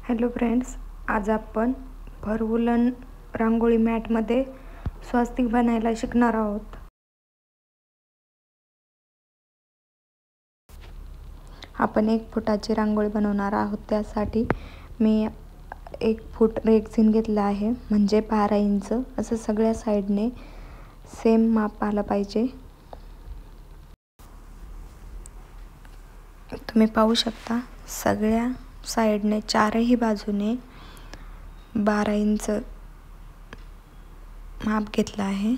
Hello friends, आज आपण भर वूलन रांगोळी मॅटमध्ये स्वास्तिक बनायला शिकणार आहोत। आपण 1 फुटाची रांगोळी बनवणार आहोत। त्यासाठी मी 1 फूट रेक्झिन घेतला आहे, म्हणजे 12 इंच असं सगळ्या साईडने सेम माप आलं पाहिजे। तुम्ही पाहू शकता सगळ्या साईडने चारही बाजूने 12 इंच माप घेतला आहे।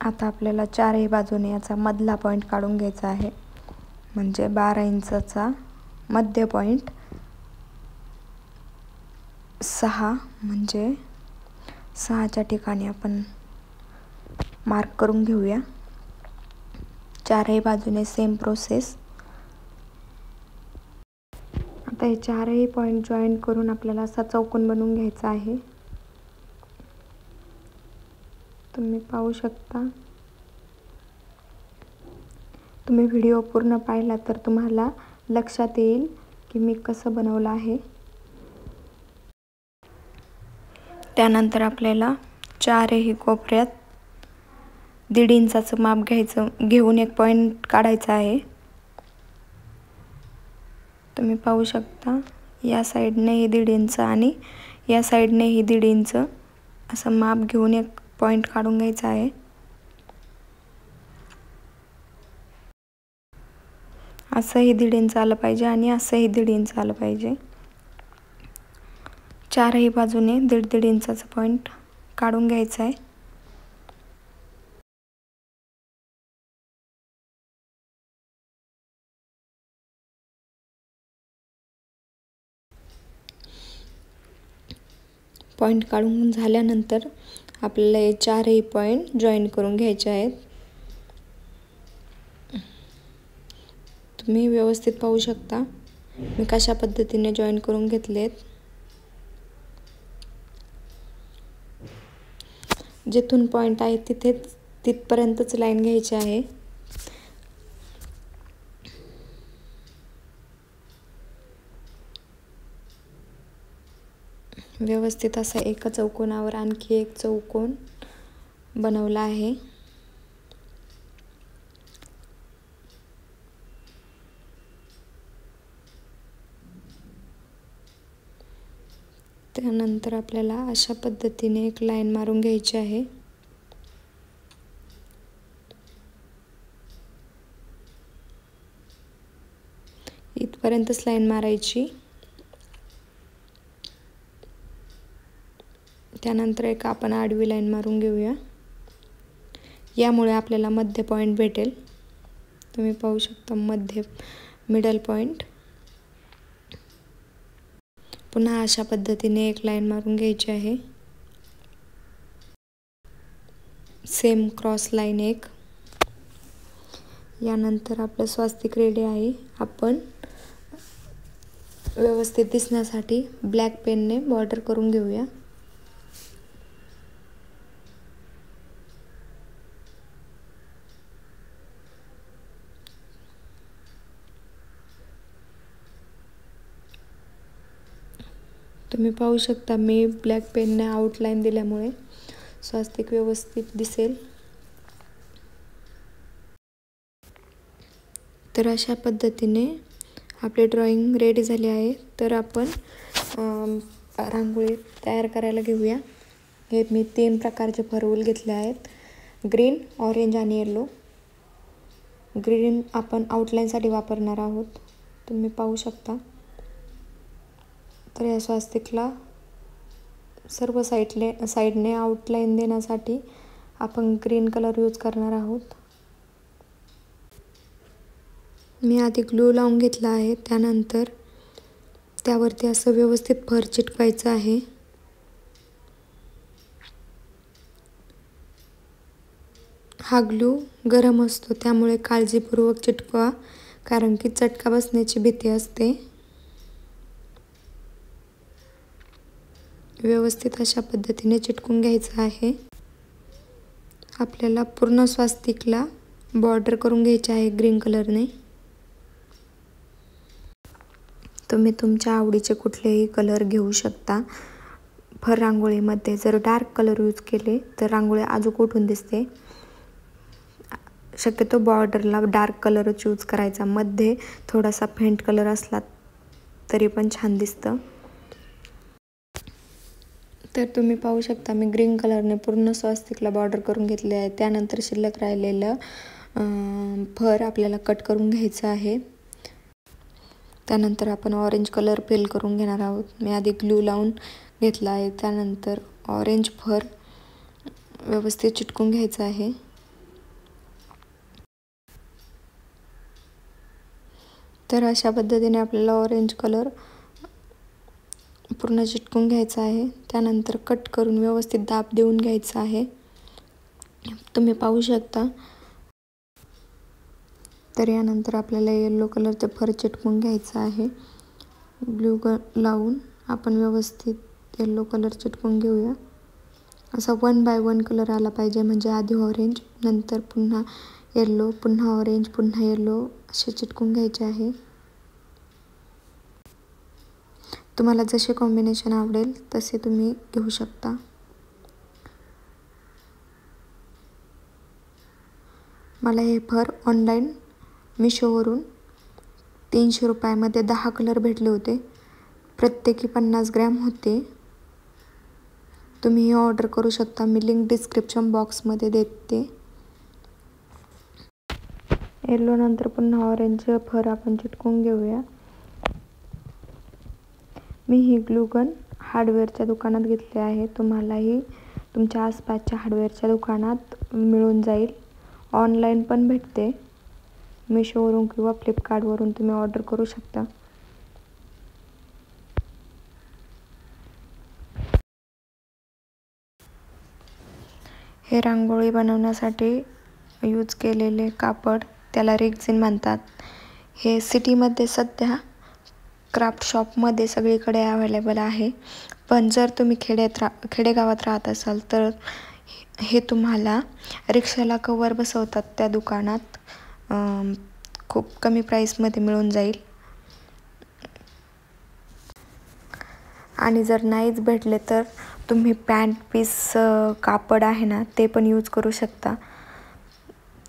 आता आपल्याला चारही बाजूने याचा मधला पॉइंट काढून घ्यायचा आहे, म्हणजे 12 इंचचा मध्य पॉइंट 6 म्हणजे 6च्या ठिकाणी आपण मार्क करून घेऊया। चारही बाजूने सेम प्रोसेस। आता हे चारही पॉइंट जॉईन करून आपल्याला असा चौकोन बनवून घ्यायचा आहे। तुम्ही पाहू शकता। तुम्ही व्हिडिओ पूर्ण पाहिला तर तुम्हाला लक्षात येईल की मी कसं बनवलं आहे। त्यानंतर आपल्याला चारही कोपऱ्यात 1.5 इंचाचं माप घेऊन एक पॉइंट काढायचा आहे। तुम्ही पाहू शकता या साईडने ही 1.5 इंच आणि या साईडने ही 1.5 इंच असं माप घेऊन एक पॉइंट काढून घ्यायचा आहे। असंही 1.5 इंच आलं पाहिजे आणि असंही 1.5 इंच आलं पाहिजे। चारही बाजूने 1.5 इंचाचा पॉइंट काढून घ्यायचा आहे। पॉइंट काढून झाल्यानंतर आपल्याला हे चारही पॉइंट जॉईन करून घ्यायचे आहेत। तुम्ही व्यवस्थित पाहू शकता मी कशा पद्धतीने जॉईन करून घेतलेत। जिथून पॉइंट आहे तिथपर्यंतच लाईन घ्यायची आहे। व्यवस्थित असा एका चौकोनावर आणखी एक चौकोन बनवला आहे। त्यानंतर आपल्याला अशा पद्धतीने एक लाईन मारून घ्यायची आहे। इथपर्यंतच लाईन मारायची। त्यानंतर एक आपण आडवी लाईन मारून घेऊया। यामुळे आपल्याला मध्य पॉइंट भेटेल। तुम्ही पाहू शकता मिडल पॉइंट। पुन्हा अशा पद्धतीने एक लाईन मारून घ्यायची आहे। सेम क्रॉस लाईन एक। यानंतर आपलं स्वास्तिक रेडी आहे। आपण व्यवस्थित दिसण्यासाठी ब्लॅक पेनने बॉर्डर करून घेऊया। तुम्ही पाहू शकता मी ब्लॅक पेनने आउटलाईन दिल्यामुळे स्वास्तिक व्यवस्थित दिसेल। तर अशा पद्धतीने आपले ड्रॉइंग रेडी झाले आहे। तर आपण रांगोळी तयार करायला घेऊया। हे मी 3 प्रकारचे फरवूल घेतले आहेत, ग्रीन, ऑरेंज आणि येलो। ग्रीन आपण आउटलाईनसाठी वापरणार आहोत। तुम्ही पाहू शकता। तर या स्वास्तिकला सर्व साईडने आउटलाईन देण्यासाठी आपण ग्रीन कलर यूज करणार आहोत। मी आधी ग्लू लावून घेतला आहे। त्यानंतर त्यावरती असं व्यवस्थित भर चिटकवायचं आहे। हा ग्लू गरम असतो, त्यामुळे काळजीपूर्वक चिटकवा, कारण की चटका बसण्याची भीती असते। व्यवस्थित अशा पद्धतीने चिटकून घ्यायचं आहे। आपल्याला पूर्ण स्वास्तिकला बॉर्डर करून घ्यायची आहे ग्रीन कलरने। तुम्ही तुमच्या आवडीचे कुठलेही कलर घेऊ शकता. फर रांगोळीमध्ये जर डार्क कलर यूज केले तर रांगोळी अजून उठून दिसते. शक्यतो बॉर्डरला डार्क कलरच यूज करायचा. मध्ये थोडासा फेंट कलर असला तरी पण छान दिसतं. तर तुम्ही पाहू शकता मी ग्रीन कलरने पूर्ण स्वास्तिकला बॉर्डर करून घेतले आहे. त्यानंतर शिल्लक राहिलेलं फर आपल्याला कट करून घ्यायचं आहे. त्यानंतर आपण ऑरेंज कलर फिल करून घेणार आहोत. मी आधी ग्लू लावून घेतला आहे. त्यानंतर ऑरेंज फर व्यवस्थित चिटकून घ्यायचं आहे. तर अशा पद्धतीने आपल्याला ऑरेंज कलर पूर्ण चिटकून घ्यायचा आहे. त्यानंतर कट करून व्यवस्थित दाब देऊन घ्यायचा आहे. तुम्ही पाहू शकता. तर यानंतर आपल्याला येलो कलरचे फर चिटकून घ्यायचं आहे. ग्लू लावून आपण व्यवस्थित येलो कलर चिटकून घेऊया. असा 1 बाय 1 कलर आला पाहिजे. म्हणजे आधी ऑरेंज, नंतर पुन्हा येलो, पुन्हा ऑरेंज, पुन्हा येलो असे चिटकून घ्यायचे आहे. तुम्हाला जसे कॉम्बिनेशन आवडेल तसे तुम्ही घेऊ शकता. मला हे फर ऑनलाईन मिशोवरून 300 रुपयामध्ये 10 कलर भेटले होते. प्रत्येकी 50 ग्रॅम होते. तुम्ही हे ऑर्डर करू शकता. मी लिंक डिस्क्रिप्शन बॉक्समध्ये देते. येलो नंतर पुन्हा ऑरेंज फर आपण चिटकून घेऊया. मी ही ग्लू गन हार्डवेअरच्या दुकानात घेतली आहे. तुम्हालाही तुमच्या आसपासच्या हार्डवेअरच्या दुकानात मिळून जाईल. ऑनलाईन पण भेटते. मिशोवरून किंवा फ्लिपकार्टवरून तुम्ही ऑर्डर करू शकता. हे रांगोळी बनवण्यासाठी यूज केलेले कापड त्याला रेक्झिन म्हणतात. हे सिटीमध्ये सध्या क्राफ्ट शॉपमध्ये सगळीकडे अवेलेबल आहे. पण जर तुम्ही खेडेगावात राहत असाल तर हे तुम्हाला रिक्षाला कवर बसवतात त्या दुकानात खूप कमी प्राईसमध्ये मिळून जाईल. आणि जर नाहीच भेटले तर तुम्ही पॅन्ट पीस कापड आहे ना ते पण यूज करू शकता.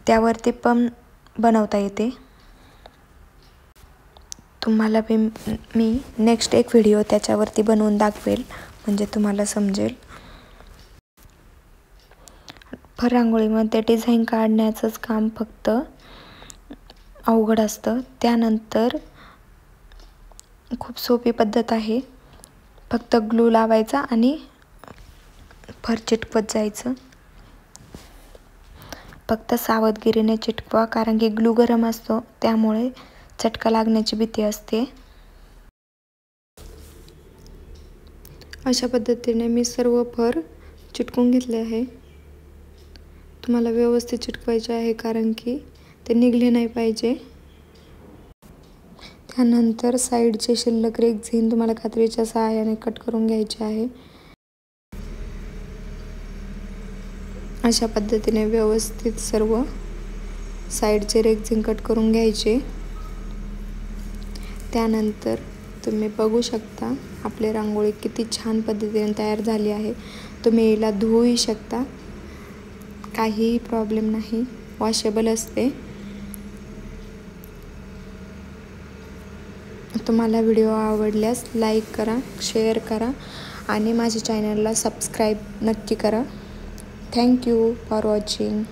त्यावरती पण बनवता येते. तुम्हाला मी नेक्स्ट एक व्हिडिओ त्याच्यावरती बनवून दाखवेल म्हणजे तुम्हाला समजेल. फर रांगोळीमध्ये डिझाईन काढण्याचंच काम फक्त अवघड असतं. त्यानंतर खूप सोपी पद्धत आहे. फक्त ग्लू लावायचा आणि फर चिटकवत जायचं. फक्त सावधगिरीने चिटकवा कारण की ग्लू गरम असतो त्यामुळे चटका लागण्याची भीती असते. अशा पद्धतीने मी सर्व फर चिटकून घेतले आहे. तुम्हाला व्यवस्थित चिटकवायचे आहे कारण की ते निघले नाही पाहिजे. त्यानंतर साईडचे शिल्लक रेक्झिन तुम्हाला कात्रीच्या सहाय्याने कट करून घ्यायचे आहे. अशा पद्धतीने व्यवस्थित सर्व साईडचे रेक्झिन कट करून घ्यायचे. त्यानंतर तुम्ही बघू शकता आपली रांगोळी किती छान पद्धतीने तयार झाली आहे. तुम्ही हिला धुवूही शकता. काहीही प्रॉब्लेम नाही. वॉशेबल असते. तुम्हाला व्हिडिओ आवडल्यास लाईक करा, शेअर करा आणि माझ्या चॅनलला सबस्क्राईब नक्की करा. Thank you for watching.